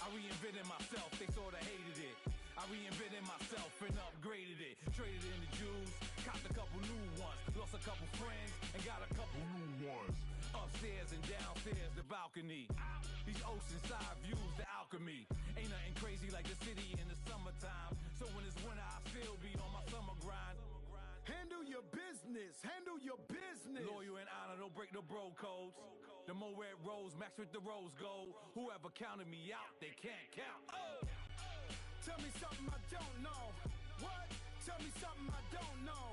I reinvented myself, they sorta hated it. I reinvented myself and upgraded it. Traded in the Jews, copped a couple new ones. Lost a couple friends and got a couple new ones. Upstairs and downstairs, the balcony. These oceanside views, the alchemy. Ain't nothing crazy like the city in the summertime. So when it's winter, I still be on my summer grind. Handle your business, handle your business. Loyal and honor, don't break the bro codes. The more red rose, max with the rose gold. Whoever counted me out, they can't count. Oh. Tell me something I don't know. What? Tell me something I don't know.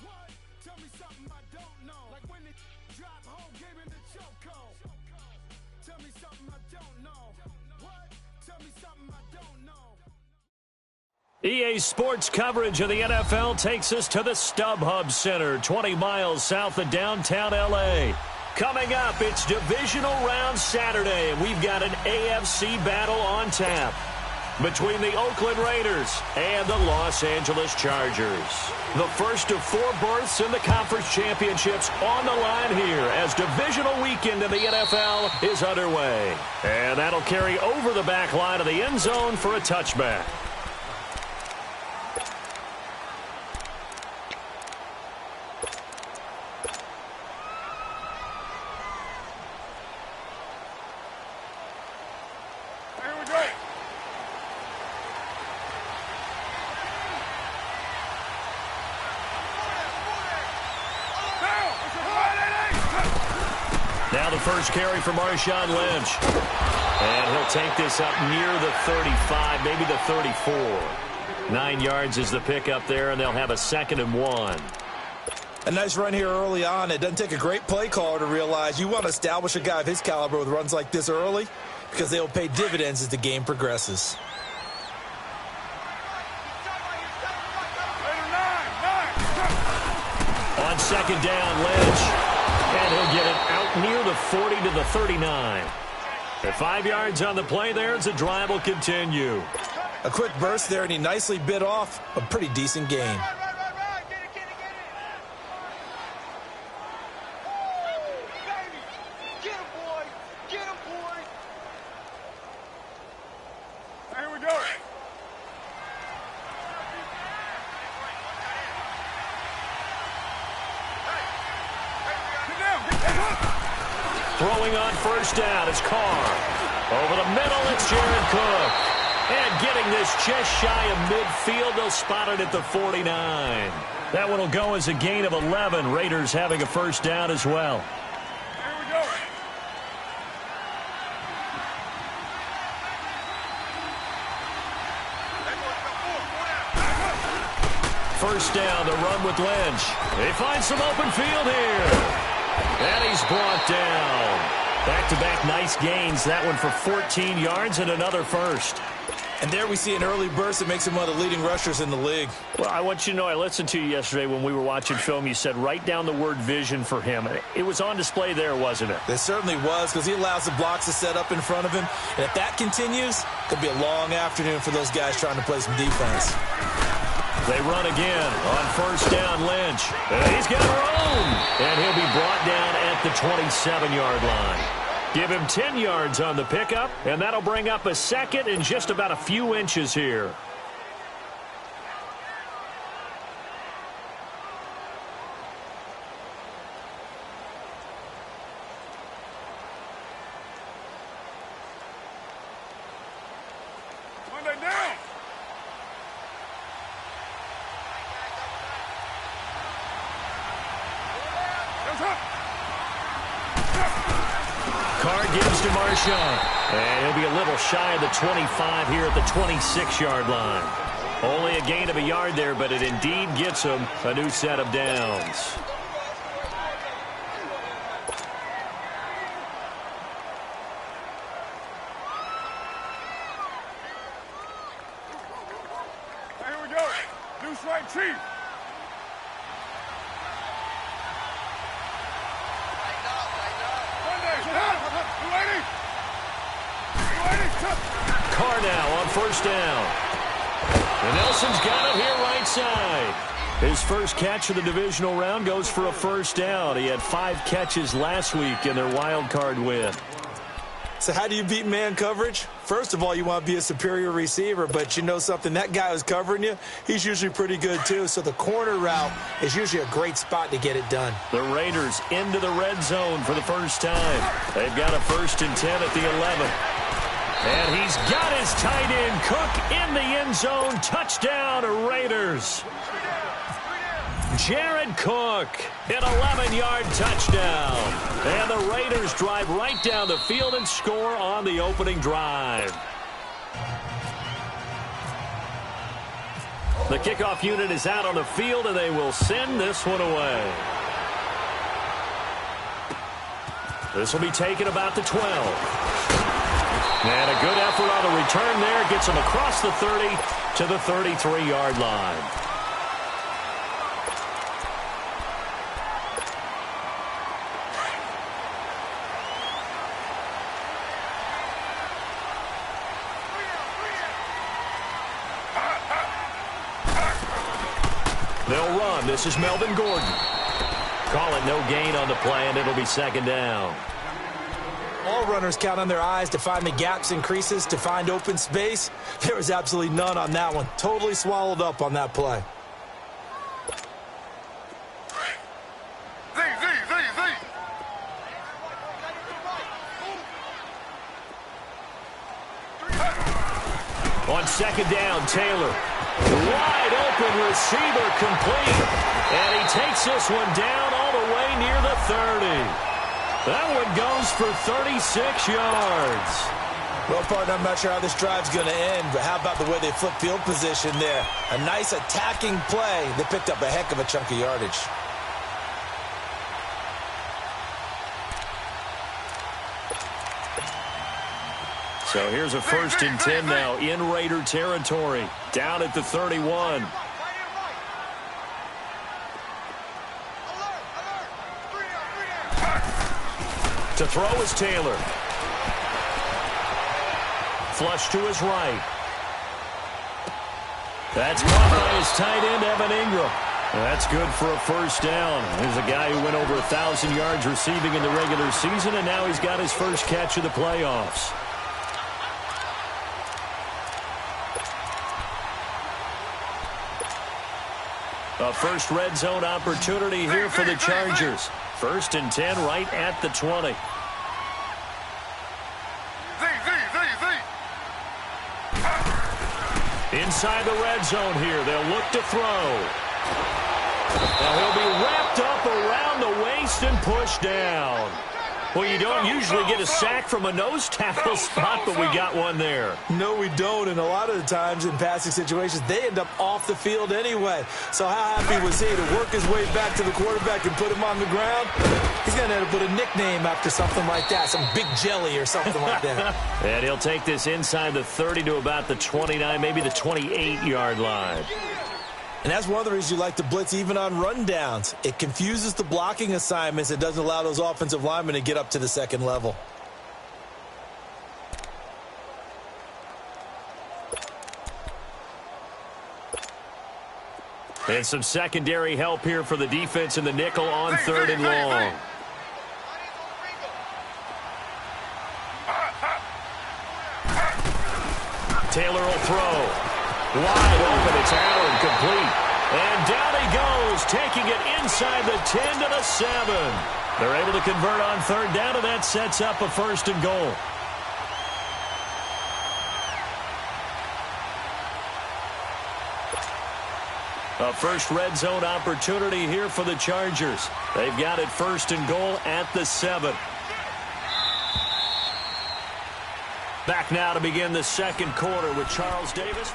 What? Tell me something I don't know. Like when it drop home, game in the chokehold. Tell me something I don't know. What? Tell me something I don't know. EA Sports coverage of the NFL takes us to the StubHub Center, 20 miles south of downtown L.A. Coming up, it's Divisional Round Saturday, and we've got an AFC battle on tap between the Oakland Raiders and the Los Angeles Chargers. The first of 4 berths in the conference championships on the line here as divisional weekend in the NFL is underway. And that'll carry over the back line of the end zone for a touchback. Now the first carry for Marshawn Lynch. And he'll take this up near the 35, maybe the 34. 9 yards is the pickup there, and they'll have a 2nd and 1. A nice run here early on. It doesn't take a great play caller to realize you want to establish a guy of his caliber with runs like this early because they will pay dividends as the game progresses. On 2nd down, Lynch. And he'll get it out near the 40 to the 39. At 5 yards on the play there as the drive will continue. A quick burst there, and he nicely bit off a pretty decent gain. Throwing on first down, it's Carr. Over the middle, it's Jared Cook. And getting this just shy of midfield, they'll spot it at the 49. That one will go as a gain of 11. Raiders having a first down as well. Here we go. First down, the run with Lynch. They find some open field here. And he's brought down. Back-to-back nice gains. That one for 14 yards and another first. And there we see an early burst that makes him one of the leading rushers in the league. Well, I want you to know, I listened to you yesterday when we were watching film. You said write down the word vision for him. It was on display there, wasn't it? It certainly was, because he allows the blocks to set up in front of him. And if that continues, it could be a long afternoon for those guys trying to play some defense. They run again on first down, Lynch. He's got room. And he'll be brought down at the 27-yard line. Give him 10 yards on the pickup, and that'll bring up a 2nd and just about a few inches here. Monday down. Carr gives to Marshawn. And he'll be a little shy of the 25 here at the 26-yard line. Only a gain of a yard there, but it indeed gets him a new set of downs. Here we go. Deuce right, Chief. Carr now on first down. And Nelson's got it here right side. His first catch of the divisional round goes for a first down. He had 5 catches last week in their wild card win. So how do you beat man coverage? First of all, you want to be a superior receiver, but you know something, that guy who's covering you, he's usually pretty good too. So the corner route is usually a great spot to get it done. The Raiders into the red zone for the first time. They've got a 1st and 10 at the 11. And he's got his tight end, Cook, in the end zone. Touchdown, Raiders. Jared Cook, an 11-yard touchdown. And the Raiders drive right down the field and score on the opening drive. The kickoff unit is out on the field, and they will send this one away. This will be taken about the 12. And a good effort on the return there. Gets him across the 30 to the 33-yard line. They'll run. This is Melvin Gordon. Call it no gain on the play, and it'll be 2nd down. All runners count on their eyes to find the gaps and creases, to find open space. There was absolutely none on that one. Totally swallowed up on that play. On 2nd down, Taylor. Wide open receiver complete. And he takes this one down all the way near the 30. That one goes for 36 yards. Well, partner, I'm not sure how this drive's going to end, but how about the way they flip field position there? A nice attacking play. They picked up a heck of a chunk of yardage. So here's a 1st and 10 now in Raider territory. Down at the 31. To throw is Taylor. Flush to his right. That's caught by his tight end, Evan Ingram. That's good for a first down. There's a guy who went over 1,000 yards receiving in the regular season, and now he's got his first catch of the playoffs. A first red zone opportunity here for the Chargers. 1st and 10 right at the 20. Inside the red zone here. They'll look to throw. Now he'll be wrapped up around the waist and pushed down. Well, you don't usually get a sack from a nose tackle spot, but we got one there. No, we don't, and a lot of the times in passing situations, they end up off the field anyway. So how happy was he to work his way back to the quarterback and put him on the ground? He's going to have to put a nickname after something like that, some Big Jelly or something like that. And he'll take this inside the 30 to about the 29, maybe the 28-yard line. And that's one of the reasons you like to blitz even on rundowns. It confuses the blocking assignments. It doesn't allow those offensive linemen to get up to the second level. And some secondary help here for the defense in the nickel on 3rd and long. Taylor will throw. Wide open, it's Allen, complete. And down he goes, taking it inside the 10 to the 7. They're able to convert on 3rd down, and that sets up a 1st and goal. A first red zone opportunity here for the Chargers. They've got it 1st and goal at the 7. Back now to begin the second quarter with Charles Davis.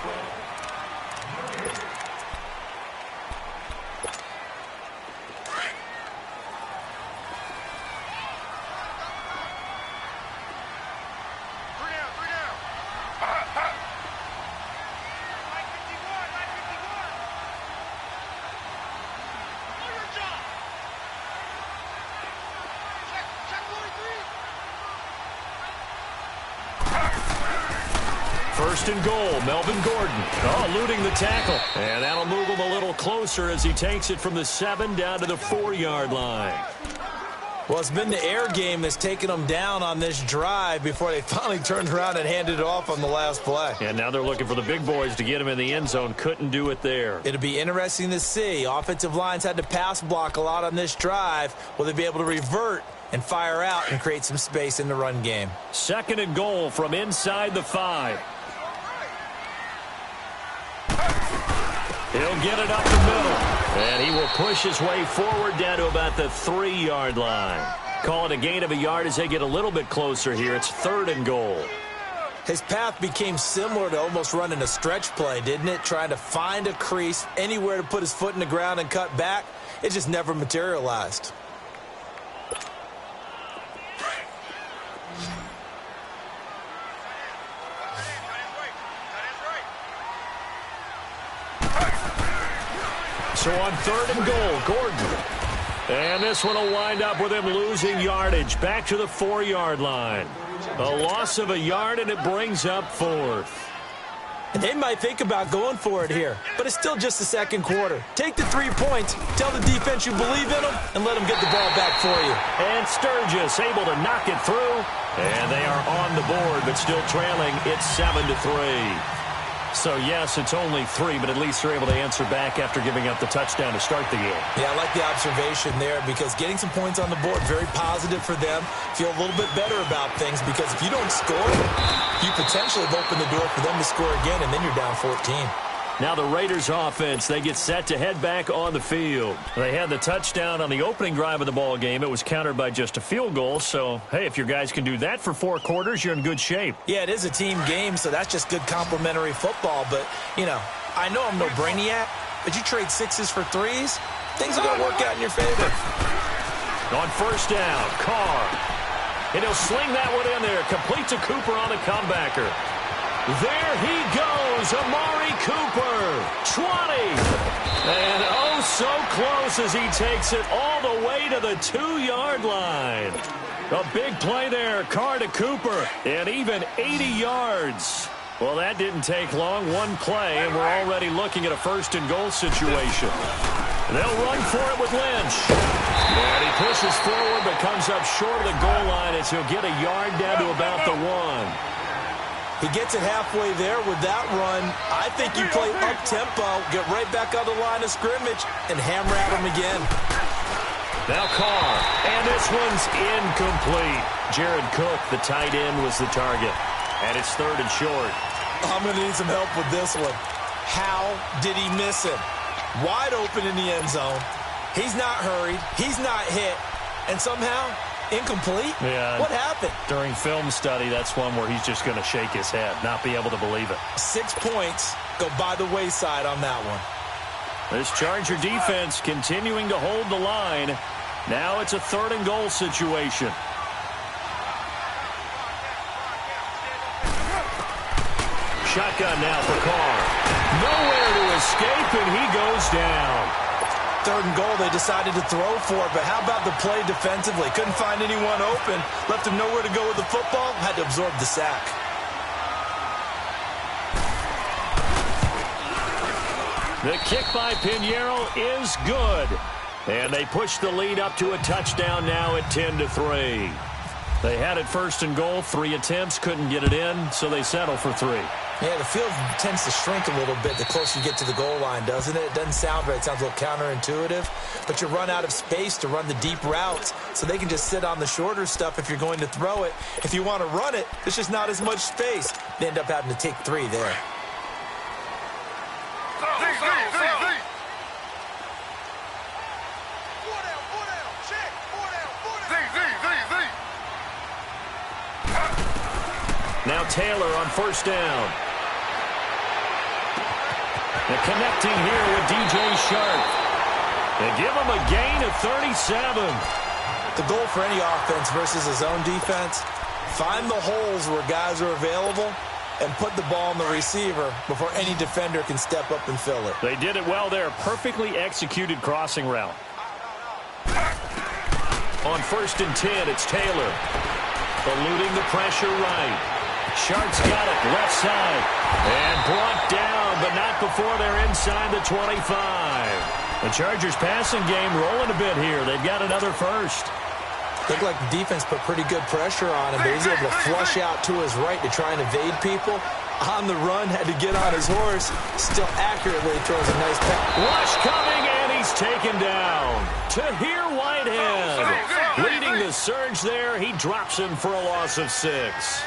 First and goal, Melvin Gordon. Oh, eluding the tackle. And that'll move him a little closer as he takes it from the 7 down to the 4-yard line. Well, it's been the air game that's taken them down on this drive before they finally turned around and handed it off on the last play. And now they're looking for the big boys to get him in the end zone. Couldn't do it there. It'll be interesting to see. Offensive lines had to pass block a lot on this drive. Will they be able to revert and fire out and create some space in the run game? Second and goal from inside the 5. He'll get it up the middle. And he will push his way forward down to about the 3-yard line. Call it a gain of a yard as they get a little bit closer here. It's third and goal. His path became similar to almost running a stretch play, didn't it? Trying to find a crease, anywhere to put his foot in the ground and cut back. It just never materialized. So on third and goal, Gordon. And this one will wind up with him losing yardage back to the 4-yard line. A loss of a yard, and it brings up fourth. And they might think about going for it here, but it's still just the second quarter. Take the 3 points, tell the defense you believe in them, and let them get the ball back for you. And Sturgis able to knock it through. And they are on the board, but still trailing. It's 7-3. So, yes, it's only 3, but at least they're able to answer back after giving up the touchdown to start the game. Yeah, I like the observation there because getting some points on the board, very positive for them. Feel a little bit better about things because if you don't score, you potentially have opened the door for them to score again, and then you're down 14. Now the Raiders offense, they get set to head back on the field. They had the touchdown on the opening drive of the ball game. It was countered by just a field goal. So, hey, if your guys can do that for 4 quarters, you're in good shape. Yeah, it is a team game, so that's just good complementary football. But, you know, I know I'm no brainiac, but you trade 6s for 3s, things are going to work out in your favor. On first down, Carr. And he'll sling that one in there. Complete to Cooper on the comebacker. There he goes, Amari Cooper, 20. And oh, so close as he takes it all the way to the 2-yard line. A big play there, Carr to Cooper, and even 80 yards. Well, that didn't take long, one play, and we're already looking at a first and goal situation. They'll run for it with Lynch. And he pushes forward but comes up short of the goal line as he'll get a yard down to about the 1. He gets it halfway there with that run. I think you play up-tempo, get right back on the line of scrimmage, and hammer at him again. Now Carr, and this one's incomplete. Jared Cook, the tight end, was the target. And it's third and short. I'm going to need some help with this one. How did he miss him? Wide open in the end zone. He's not hurried. He's not hit. And somehow, incomplete? Yeah. What happened? During film study, that's one where he's just going to shake his head, not be able to believe it. 6 points go by the wayside on that one. This Charger defense continuing to hold the line. Now it's a third and goal situation. Shotgun now for Carr. Nowhere to escape, and he goes down. Third and goal, they decided to throw for it, but how about the play defensively? Couldn't find anyone open, left him nowhere to go with the football, had to absorb the sack. The kick by Pinheiro is good. And they push the lead up to a touchdown now at 10-3. They had it first and goal, 3 attempts, couldn't get it in, so they settle for 3. Yeah, the field tends to shrink a little bit the closer you get to the goal line, doesn't it? It doesn't sound right. It sounds a little counterintuitive. But you run out of space to run the deep routes, so they can just sit on the shorter stuff if you're going to throw it. If you want to run it, there's just not as much space. They end up having to take 3 there. Now Taylor on first down. And connecting here with DJ Sharp. They give him a gain of 37. The goal for any offense versus his own defense, find the holes where guys are available and put the ball on the receiver before any defender can step up and fill it. They did it well there. Perfectly executed crossing route. On first and 10, it's Taylor. Eluding the pressure right. Sharp's got it, left side. And brought down, but not before they're inside the 25. The Chargers' passing game rolling a bit here. They've got another first. Looked like the defense put pretty good pressure on him, but he's able to flush out to his right to try and evade people. On the run, had to get on his horse. Still accurately throws a nice pass. Rush coming, and he's taken down. Tahir Whitehead leading the surge there. He drops him for a loss of 6.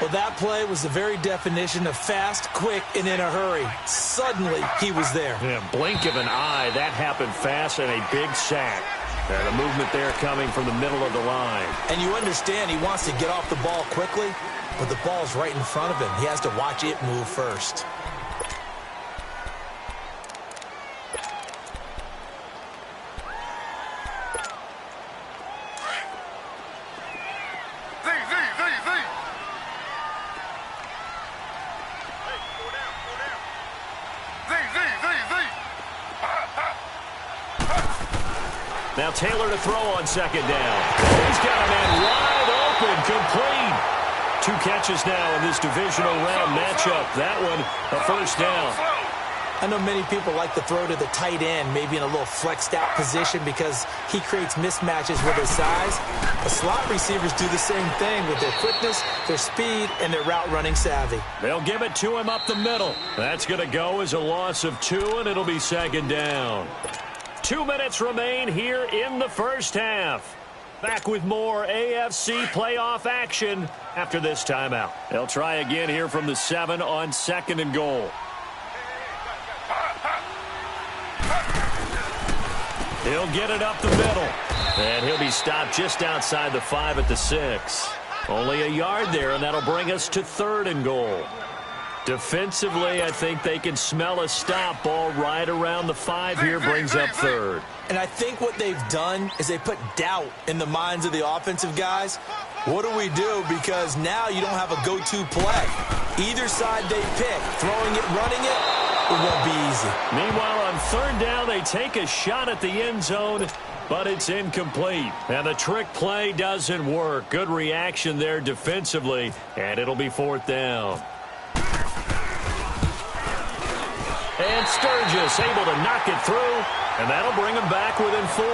Well, that play was the very definition of fast, quick, and in a hurry. Suddenly, he was there. Yeah, blink of an eye. That happened fast and a big sack. And the movement there coming from the middle of the line. And you understand he wants to get off the ball quickly, but the ball's right in front of him. He has to watch it move first. Now Taylor to throw on second down. He's got a man wide open, complete. 2 catches now in this divisional round matchup. That one, a first down. I know many people like to throw to the tight end, maybe in a little flexed out position because he creates mismatches with his size. The slot receivers do the same thing with their quickness, their speed, and their route running savvy. They'll give it to him up the middle. That's going to go as a loss of 2, and it'll be second down. 2 minutes remain here in the first half. Back with more AFC playoff action after this timeout. They'll try again here from the 7 on second and goal. He'll get it up the middle. And he'll be stopped just outside the 5 at the 6. Only a yard there, and that'll bring us to third and goal. Defensively, I think they can smell a stop ball right around the 5 here, brings up third. And I think what they've done is they put doubt in the minds of the offensive guys. What do we do? Because now you don't have a go-to play. Either side they pick, throwing it, running it, it won't be easy. Meanwhile, on third down, they take a shot at the end zone, but it's incomplete. And the trick play doesn't work. Good reaction there defensively, and it'll be fourth down. And Sturgis able to knock it through, and that'll bring him back within 4.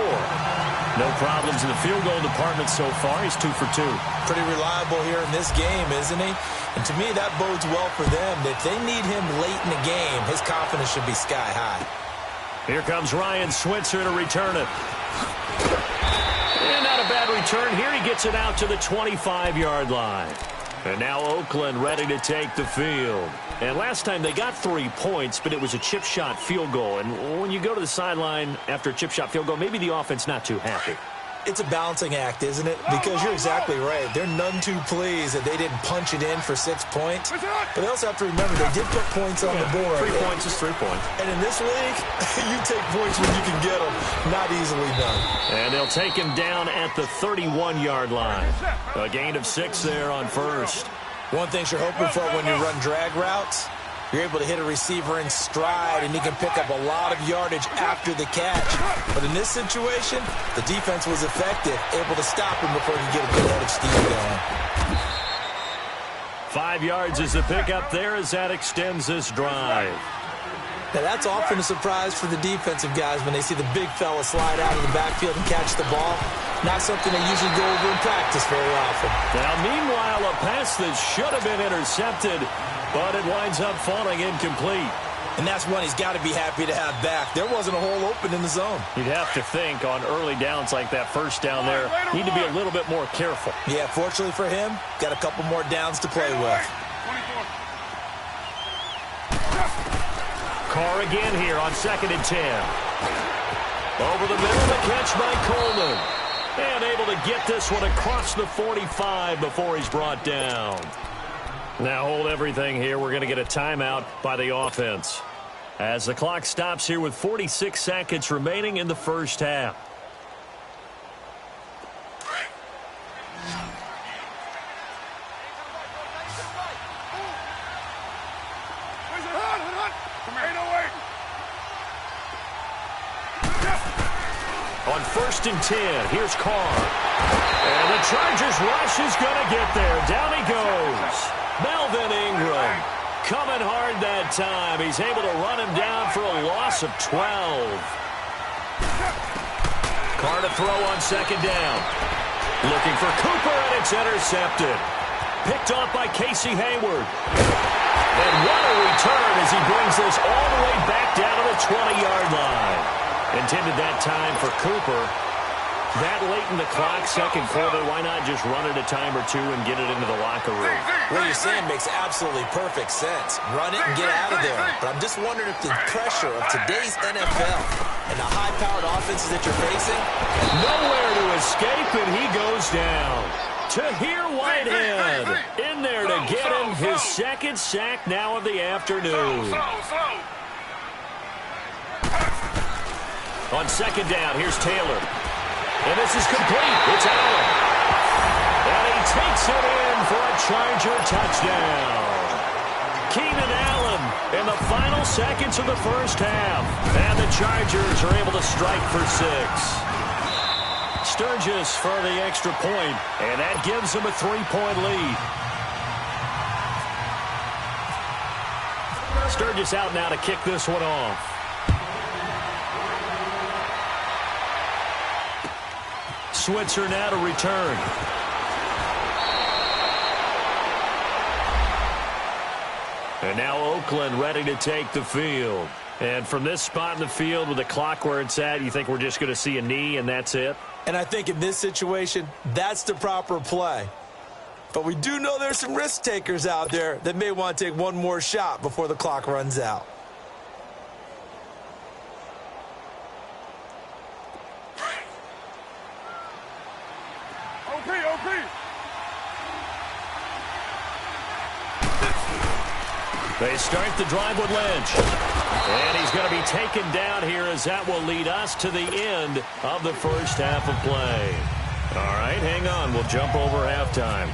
No problems in the field goal department so far. He's 2 for 2. Pretty reliable here in this game, isn't he? And to me, that bodes well for them. If they need him late in the game, his confidence should be sky high. Here comes Ryan Switzer to return it. And not a bad return here. He gets it out to the 25-yard line. And now Oakland ready to take the field. And last time they got 3 points, but it was a chip shot field goal. And when you go to the sideline after a chip shot field goal, maybe the offense not too happy. It's a balancing act, isn't it? Because you're exactly right. They're none too pleased that they didn't punch it in for 6 points. But they also have to remember they did put points on the board. 3 points is 3 points. And in this league, you take points when you can get them. Not easily done. And they'll take him down at the 31-yard line. A gain of 6 there on first. One thing you're hoping for when you run drag routes, you're able to hit a receiver in stride, and he can pick up a lot of yardage after the catch. But in this situation, the defense was effective, able to stop him before he could get a good head of steam going. 5 yards is the pickup there as that extends this drive. Now, that's often a surprise for the defensive guys when they see the big fella slide out of the backfield and catch the ball. Not something they usually go over in practice very often. Now, meanwhile, a pass that should have been intercepted, but it winds up falling incomplete. And that's one he's got to be happy to have back. There wasn't a hole open in the zone. You'd have to think on early downs like that first down there, need to be a little bit more careful. Yeah, fortunately for him, got a couple more downs to play with. Carr again here on 2nd and 10. Over the middle, the catch by Coleman. And able to get this one across the 45 before he's brought down. Now hold everything here. We're going to get a timeout by the offense. As the clock stops here with 46 seconds remaining in the first half. On 1st and 10, here's Carr. And the Chargers rush is going to get there. Down he goes. Melvin Ingram coming hard that time. He's able to run him down for a loss of 12. Carr to throw on second down. Looking for Cooper, and it's intercepted. Picked off by Casey Hayward. And what a return as he brings this all the way back down to the 20-yard line. Intended that time for Cooper. That late in the clock, second quarter, why not just run it a time or two and get it into the locker room? What you're saying makes absolutely perfect sense. Run it and get out of there. But I'm just wondering if the pressure of today's NFL and the high-powered offenses that you're facing. Nowhere to escape, and he goes down. Tahir Whitehead in there to get him his second sack now of the afternoon. On second down, here's Taylor. And this is complete. It's Allen. And he takes it in for a Charger touchdown. Keenan Allen in the final seconds of the first half. And the Chargers are able to strike for 6. Sturgis for the extra point, and that gives them a 3-point lead. Sturgis out now to kick this one off. Switzer now to return. And now Oakland ready to take the field. And from this spot in the field with the clock where it's at, you think we're just going to see a knee and that's it? And I think in this situation, that's the proper play. But we do know there's some risk takers out there that may want to take one more shot before the clock runs out. They start the drive with Lynch. And he's going to be taken down here as that will lead us to the end of the first half of play. All right, hang on. We'll jump over halftime.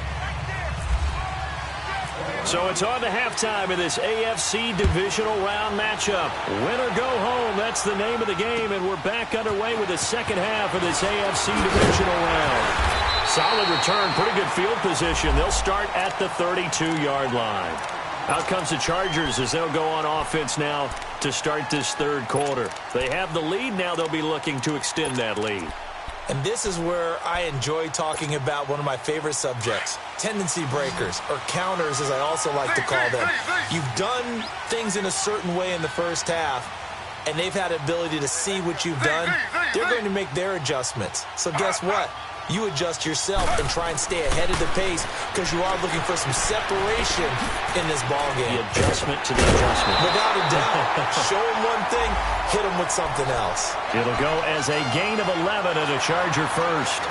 So it's on to halftime in this AFC divisional round matchup. Win or go home, that's the name of the game, and we're back underway with the second half of this AFC divisional round. Solid return, pretty good field position. They'll start at the 32-yard line. Out comes the Chargers as they'll go on offense now to start this third quarter. They have the lead now. They'll be looking to extend that lead. And this is where I enjoy talking about one of my favorite subjects, tendency breakers, or counters as I also like to call them. You've done things in a certain way in the first half, and they've had the ability to see what you've done. They're going to make their adjustments. So guess what? You adjust yourself and try and stay ahead of the pace because you are looking for some separation in this ballgame. The adjustment to the adjustment. Without a doubt. Show them one thing, hit them with something else. It'll go as a gain of 11 and a Charger first.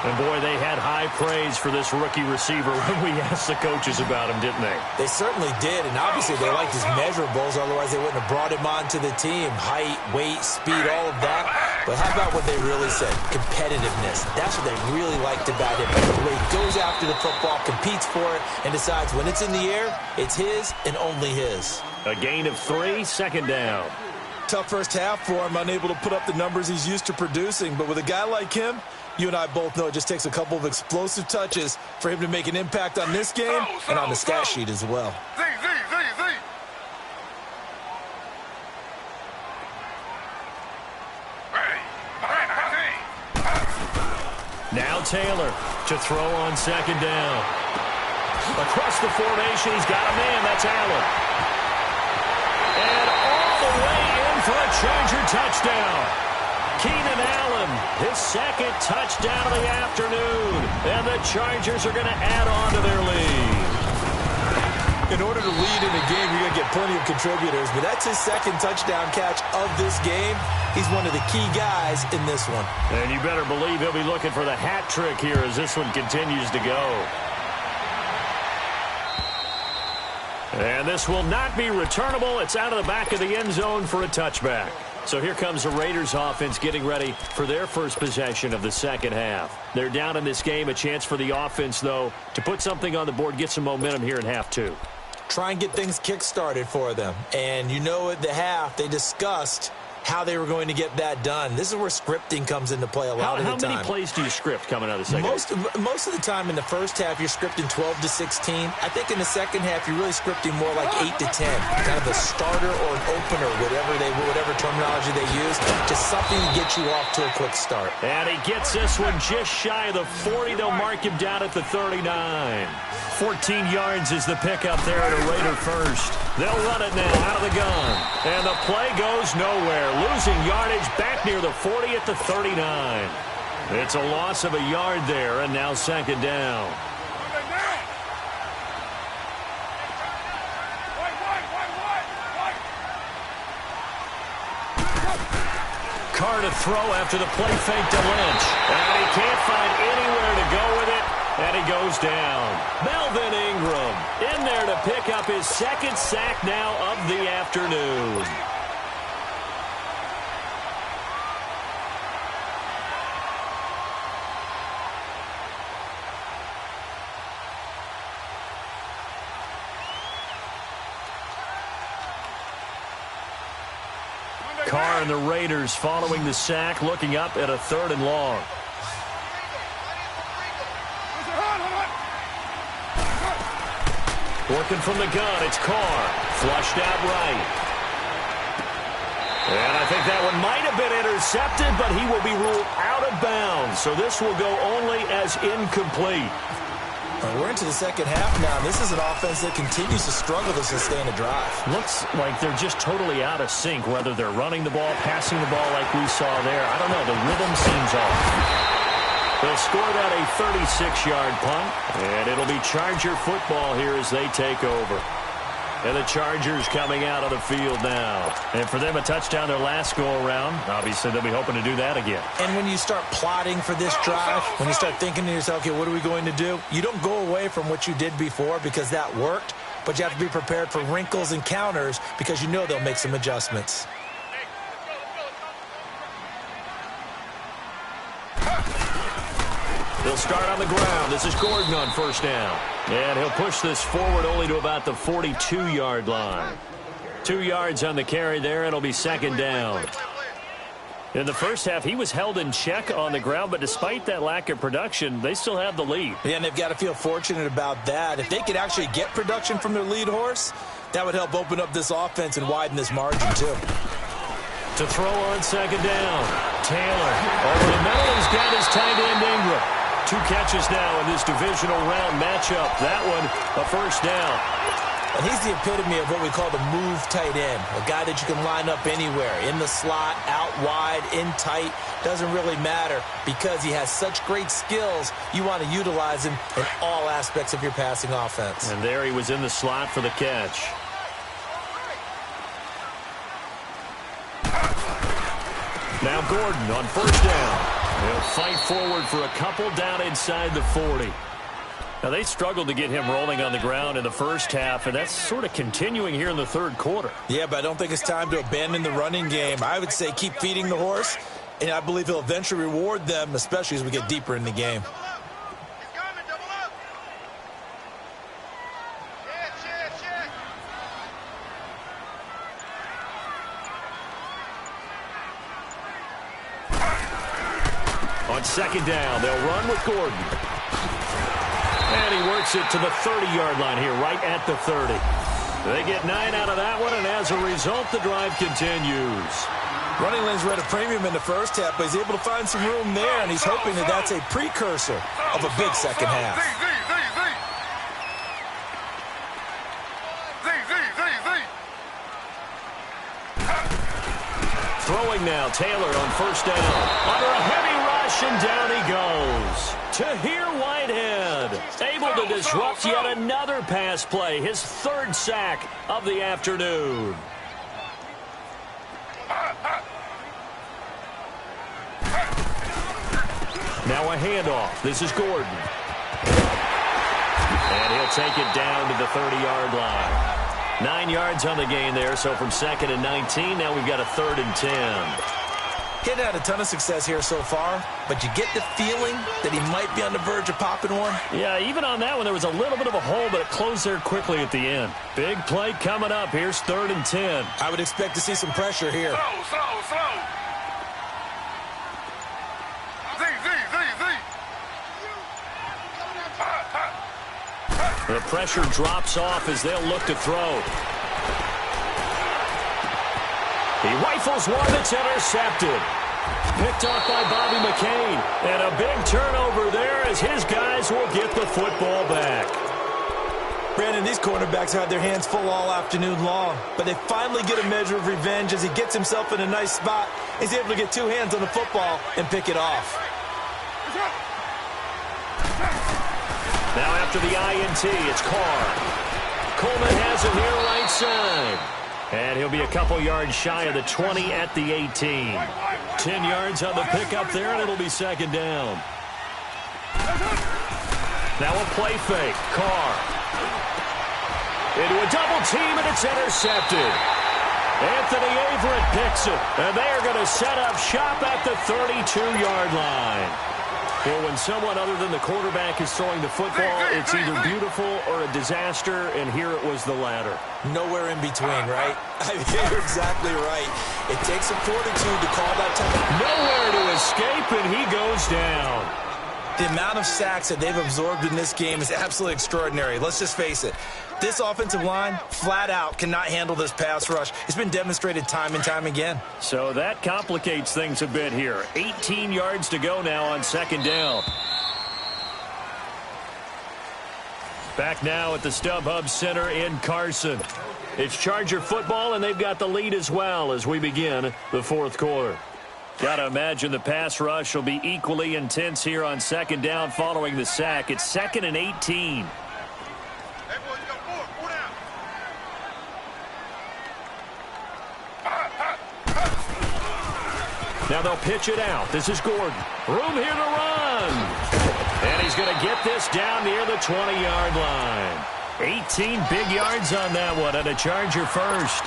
And, boy, they had high praise for this rookie receiver when we asked the coaches about him, didn't they? They certainly did, and obviously they liked his measurables, otherwise they wouldn't have brought him onto the team. Height, weight, speed, all of that. But how about what they really said? Competitiveness. That's what they really liked about him. The way he goes after the football, competes for it, and decides when it's in the air, it's his and only his. A gain of 3, second down. Tough first half for him, unable to put up the numbers he's used to producing. But with a guy like him, you and I both know it just takes a couple of explosive touches for him to make an impact on this game and on the stat sheet as well. Now Taylor to throw on second down. Across the formation, he's got a man. That's Allen. And all the way in for a Charger touchdown. Keenan Allen, his second touchdown of the afternoon. And the Chargers are going to add on to their lead. In order to lead in a game, you're going to get plenty of contributors, but that's his second touchdown catch of this game. He's one of the key guys in this one. And you better believe he'll be looking for the hat trick here as this one continues to go. And this will not be returnable. It's out of the back of the end zone for a touchback. So here comes the Raiders offense getting ready for their first possession of the second half. They're down in this game. A chance for the offense, though, to put something on the board, get some momentum here in half two. Try and get things kick-started for them. And you know at the half, they discussed how they were going to get that done. This is where scripting comes into play a lot of the time. How many plays do you script coming out of the second half? Most of the time in the first half, you're scripting 12 to 16. I think in the second half, you're really scripting more like 8 to 10. Kind of a starter or an opener, whatever terminology they use, just something to get you off to a quick start. And he gets this one just shy of the 40. They'll mark him down at the 39. 14 yards is the pickup there at a Raider first. They'll run it now out of the gun. And the play goes nowhere. Losing yardage back near the 40 at the 39. It's a loss of a yard there, and now second down. Carr to throw after the play fake to Lynch. And he can't find anywhere to go with it. And he goes down. Melvin Ingram in there to pick up his second sack now of the afternoon. Carr and the Raiders following the sack, looking up at a 3rd and long. Working from the gun, it's Carr. Flushed out right. And I think that one might have been intercepted, but he will be ruled out of bounds. So this will go only as incomplete. We're into the second half now. This is an offense that continues to struggle to sustain a drive. Looks like they're just totally out of sync, whether they're running the ball, passing the ball like we saw there. I don't know. The rhythm seems off. They'll score that a 36-yard punt, and it'll be Charger football here as they take over. And the Chargers coming out of the field now. And for them, a touchdown their last go-around. Obviously, they'll be hoping to do that again. And when you start plotting for this drive, when you start thinking to yourself, okay, what are we going to do? You don't go away from what you did before because that worked, but you have to be prepared for wrinkles and counters because you know they'll make some adjustments. They'll start on the ground. This is Gordon on first down. And he'll push this forward only to about the 42-yard line. 2 yards on the carry there. It'll be second down. In the first half, he was held in check on the ground, but despite that lack of production, they still have the lead. Yeah, and they've got to feel fortunate about that. If they could actually get production from their lead horse, that would help open up this offense and widen this margin, too. To throw on second down. Taylor over the middle. He's got his tight end Ingram. 2 catches now in this divisional round matchup. That one, a first down. And he's the epitome of what we call the move tight end. A guy that you can line up anywhere. In the slot, out wide, in tight. Doesn't really matter because he has such great skills. You want to utilize him in all aspects of your passing offense. And there he was in the slot for the catch. Now Gordon on first down. He'll fight forward for a couple down inside the 40. Now, they struggled to get him rolling on the ground in the first half, and that's sort of continuing here in the third quarter. Yeah, but I don't think it's time to abandon the running game. I would say keep feeding the horse, and I believe he'll eventually reward them, especially as we get deeper in the game. On second down, they'll run with Gordon. And he works it to the 30-yard line here, right at the 30. They get 9 out of that one, and as a result, the drive continues. Running lanes were at a premium in the first half, but he's able to find some room there, and he's hoping that that's a precursor of a big second half. Throwing now, Taylor on first down. Under a heavy rush, and down he goes. Tahir Whitehead, able to disrupt yet another pass play. His 3rd sack of the afternoon. Now a handoff. This is Gordon. And he'll take it down to the 30-yard line. 9 yards on the gain there, so from 2nd and 19, now we've got a 3rd and 10. He hadn't had a ton of success here so far, but you get the feeling that he might be on the verge of popping one. Yeah, even on that one, there was a little bit of a hole, but it closed there quickly at the end. Big play coming up. Here's 3rd and 10. I would expect to see some pressure here. Slow. The pressure drops off as they'll look to throw. He rifles one that's intercepted. Picked off by Bobby McCain. And a big turnover there as his guys will get the football back. Brandon, these cornerbacks had their hands full all afternoon long, but they finally get a measure of revenge as he gets himself in a nice spot. He's able to get 2 hands on the football and pick it off. Now after the INT, it's Carr. Coleman has him here right side. And he'll be a couple yards shy of the 20 at the 18. 10 yards on the pickup there, and it'll be 2nd down. Now a play fake. Carr. Into a double team, and it's intercepted. Anthony Averett picks it, and they are going to set up shop at the 32-yard line. Well, when someone other than the quarterback is throwing the football, it's either beautiful or a disaster, and here it was the latter. Nowhere in between, right? I mean, you're exactly right. It takes some fortitude to call that time. Nowhere to escape, and he goes down. The amount of sacks that they've absorbed in this game is absolutely extraordinary. Let's just face it. This offensive line, flat out, cannot handle this pass rush. It's been demonstrated time and time again. So that complicates things a bit here. 18 yards to go now on 2nd down. Back now at the StubHub Center in Carson. It's Charger football, and they've got the lead as well as we begin the 4th quarter. Got to imagine the pass rush will be equally intense here on 2nd down following the sack. It's 2nd and 18. Now they'll pitch it out. This is Gordon. Room here to run. And he's going to get this down near the 20-yard line. 18 big yards on that one, and a Charger first.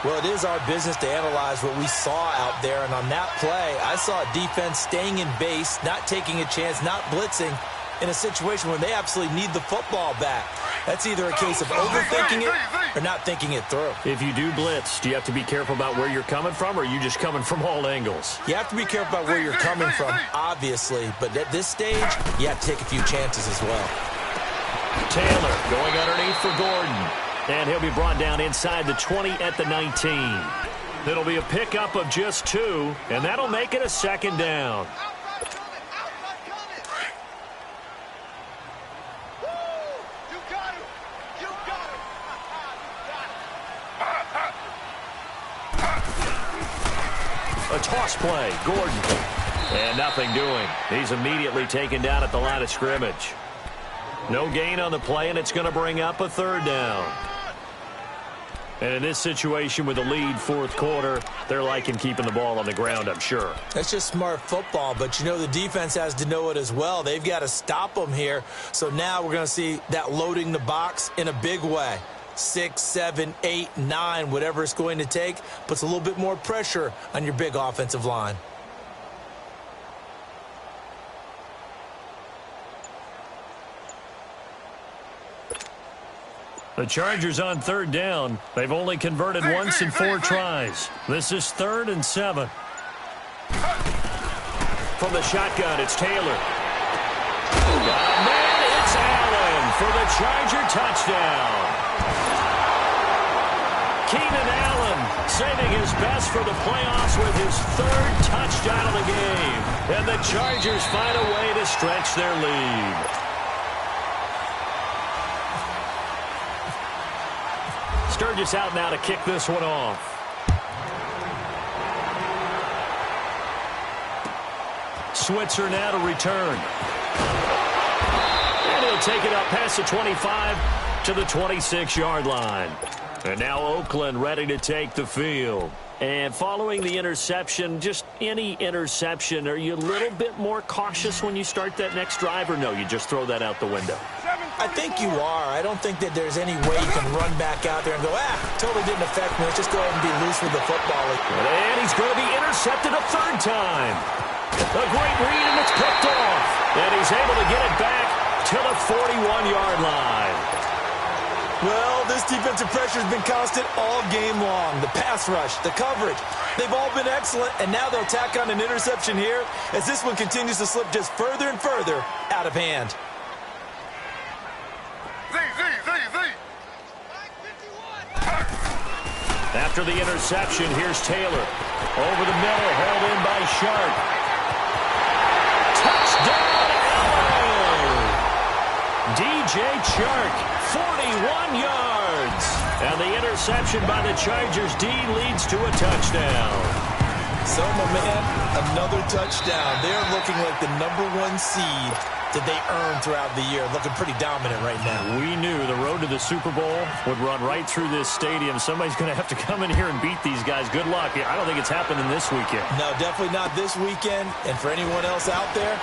Well, it is our business to analyze what we saw out there, and on that play, I saw a defense staying in base, not taking a chance, not blitzing, in a situation where they absolutely need the football back. That's either a case of overthinking it or not thinking it through. If you do blitz, do you have to be careful about where you're coming from, or are you just coming from all angles? You have to be careful about where you're coming from, obviously, but at this stage, you have to take a few chances as well. Taylor going underneath for Gordon. And he'll be brought down inside the 20 at the 19. It'll be a pickup of just 2, and that'll make it a 2nd down. A toss play, Gordon. And nothing doing. He's immediately taken down at the line of scrimmage. No gain on the play, and it's going to bring up a 3rd down. And in this situation with the lead 4th quarter, they're liking keeping the ball on the ground, I'm sure. That's just smart football, but you know the defense has to know it as well. They've got to stop them here. So now we're going to see that loading the box in a big way. 6, 7, 8, 9, whatever it's going to take, puts a little bit more pressure on your big offensive line. The Chargers on 3rd down. They've only converted once in 4 tries. This is 3rd and 7. From the shotgun, it's Taylor. Got a man, it's Allen for the Charger touchdown. Keenan Allen saving his best for the playoffs with his 3rd touchdown of the game. And the Chargers find a way to stretch their lead. Sturgis out now to kick this one off. Switzer now to return. And he'll take it up past the 25 to the 26-yard line. And now Oakland ready to take the field. And following the interception, just any interception, are you a little bit more cautious when you start that next drive, or no, you just throw that out the window? 7 I think you are. I don't think that there's any way you can run back out there and go, totally didn't affect me. Let's just go ahead and be loose with the football. And he's going to be intercepted a third time. A great read, and it's picked off. And he's able to get it back to the 41-yard line. Well, this defensive pressure has been constant all game long. The pass rush, the coverage, they've all been excellent, and now they'll tack on an interception here as this one continues to slip just further and further out of hand. After the interception, here's Taylor. Over the middle, held in by Sharp. Touchdown, LA! DJ Chark, 41 yards. And the interception by the Chargers D leads to a touchdown. So, my man, another touchdown. They're looking like the #1 seed that they earned throughout the year. Looking pretty dominant right now. We knew the road to the Super Bowl would run right through this stadium. Somebody's going to have to come in here and beat these guys. Good luck. I don't think it's happening this weekend. No, definitely not this weekend. And for anyone else out there,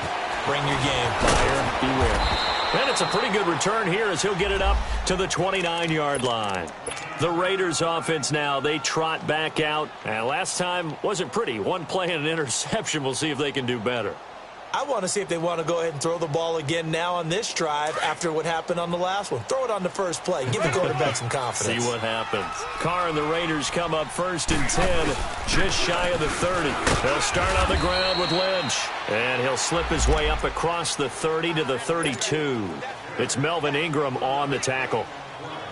bring your game. Buyer beware. And it's a pretty good return here as he'll get it up to the 29-yard line. The Raiders offense now, they trot back out. And last time wasn't pretty. One play and an interception. We'll see if they can do better. I want to see if they want to go ahead and throw the ball again now on this drive after what happened on the last one. Throw it on the first play. Give the quarterback some confidence. See what happens. Carr and the Raiders come up 1st and 10, just shy of the 30. They'll start on the ground with Lynch. And he'll slip his way up across the 30 to the 32. It's Melvin Ingram on the tackle.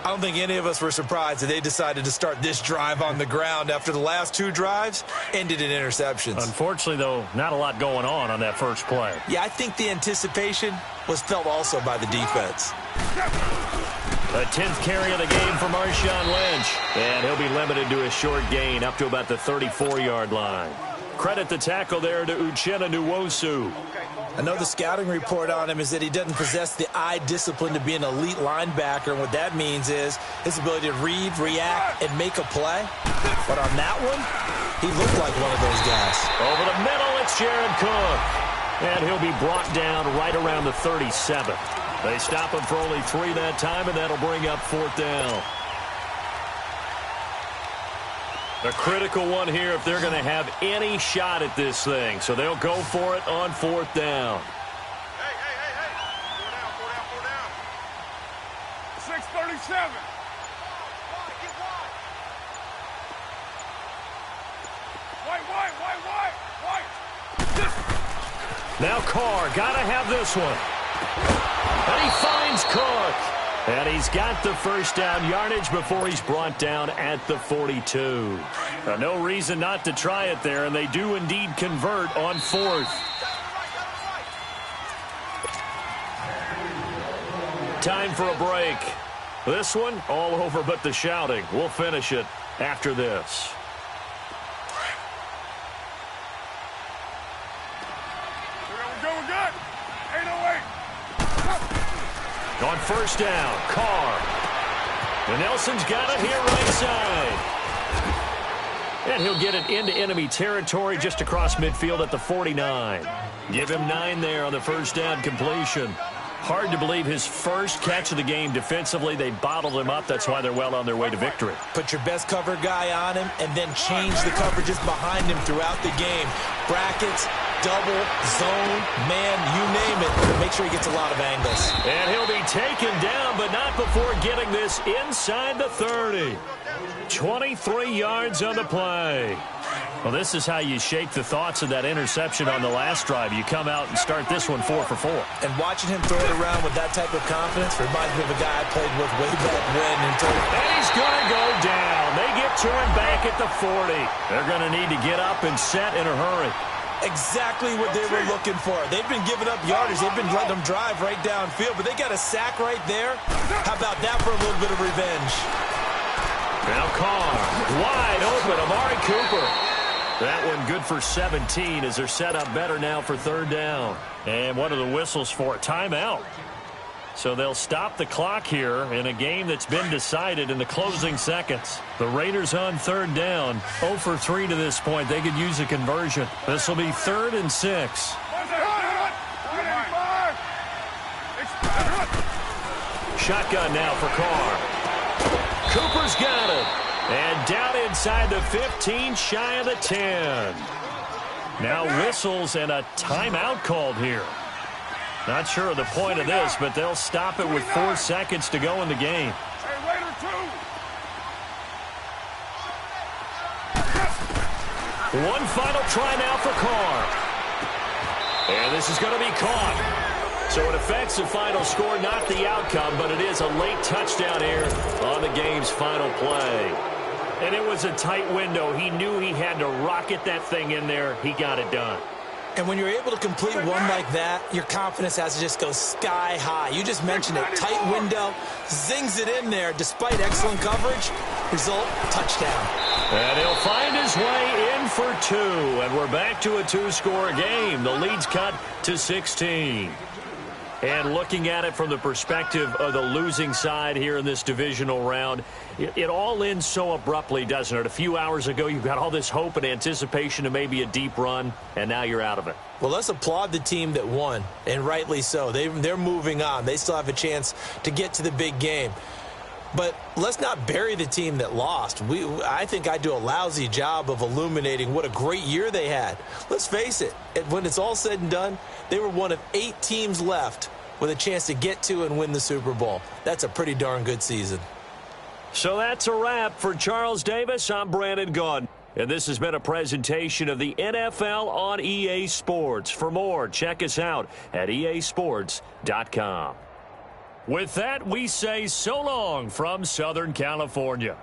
I don't think any of us were surprised that they decided to start this drive on the ground after the last 2 drives ended in interceptions. Unfortunately, though, not a lot going on that first play. Yeah, I think the anticipation was felt also by the defense. A 10th carry of the game for Marshawn Lynch. And he'll be limited to a short gain up to about the 34-yard line. Credit the tackle there to Uchenna Nwosu. I know the scouting report on him is that he doesn't possess the eye discipline to be an elite linebacker. And what that means is his ability to read, react, and make a play. But on that one, he looked like one of those guys. Over the middle, it's Jared Cook. And he'll be brought down right around the 37. They stop him for only 3 that time, and that'll bring up 4th down. A critical one here if they're going to have any shot at this thing. So they'll go for it on 4th down. Hey. 4 down. 6:37. White. Now Carr, got to have this one. And he finds Cook. And he's got the first down yardage before he's brought down at the 42. No reason not to try it there, and they do indeed convert on 4th. Time for a break. This one, all over but the shouting. We'll finish it after this. We're good. 808. On 1st down, Carr. And Nelson's got it here right side. And he'll get it into enemy territory just across midfield at the 49. Give him 9 there on the 1st down completion. Hard to believe his first catch of the game defensively. They bottled him up. That's why they're well on their way to victory. Put your best cover guy on him and then change the coverages behind him throughout the game. Brackets, double, zone, man, you name it. Make sure he gets a lot of angles. And he'll be taken down, but not before getting this inside the 30. 23 yards on the play. Well, this is how you shake the thoughts of that interception on the last drive. You come out and start this one 4 for 4. And watching him throw it around with that type of confidence reminds me of a guy I played with way back when. And he's going to go down. They get to him back at the 40. They're going to need to get up and set in a hurry. Exactly what they were looking for. They've been giving up yardage. They've been letting them drive right downfield, but they got a sack right there. How about that for a little bit of revenge? Now Carr, wide open, Amari Cooper. That one good for 17 as they're set up better now for 3rd down. And what are the whistles for? Timeout. So they'll stop the clock here in a game that's been decided in the closing seconds. The Raiders on 3rd down, 0 for 3 to this point. They could use a conversion. This will be 3rd and 6. Shotgun now for Carr. Cooper's got it. And down inside the 15, shy of the 10. Now whistles and a timeout called here. Not sure of the point of this, but they'll stop it with 4 seconds to go in the game. Hey, Raider 2. One final try now for Carr. And this is going to be caught. So it affects the final score, not the outcome, but it is a late touchdown here on the game's final play. And it was a tight window. He knew he had to rocket that thing in there. He got it done. And when you're able to complete one like that, your confidence has to just go sky high. You just mentioned it. Tight window, zings it in there despite excellent coverage. Result, touchdown. And he'll find his way in for 2. And we're back to a 2-score game. The lead's cut to 16. And looking at it from the perspective of the losing side here in this divisional round, it all ends so abruptly, doesn't it? A few hours ago, you got all this hope and anticipation of maybe a deep run, and now you're out of it. Well, let's applaud the team that won, and rightly so. They're moving on. They still have a chance to get to the big game. But let's not bury the team that lost. I think I do a lousy job of illuminating what a great year they had. Let's face it, when it's all said and done, they were one of 8 teams left with a chance to get to and win the Super Bowl. That's a pretty darn good season. So that's a wrap for Charles Davis. I'm Brandon Gaudin. And this has been a presentation of the NFL on EA Sports. For more, check us out at easports.com. With that, we say so long from Southern California.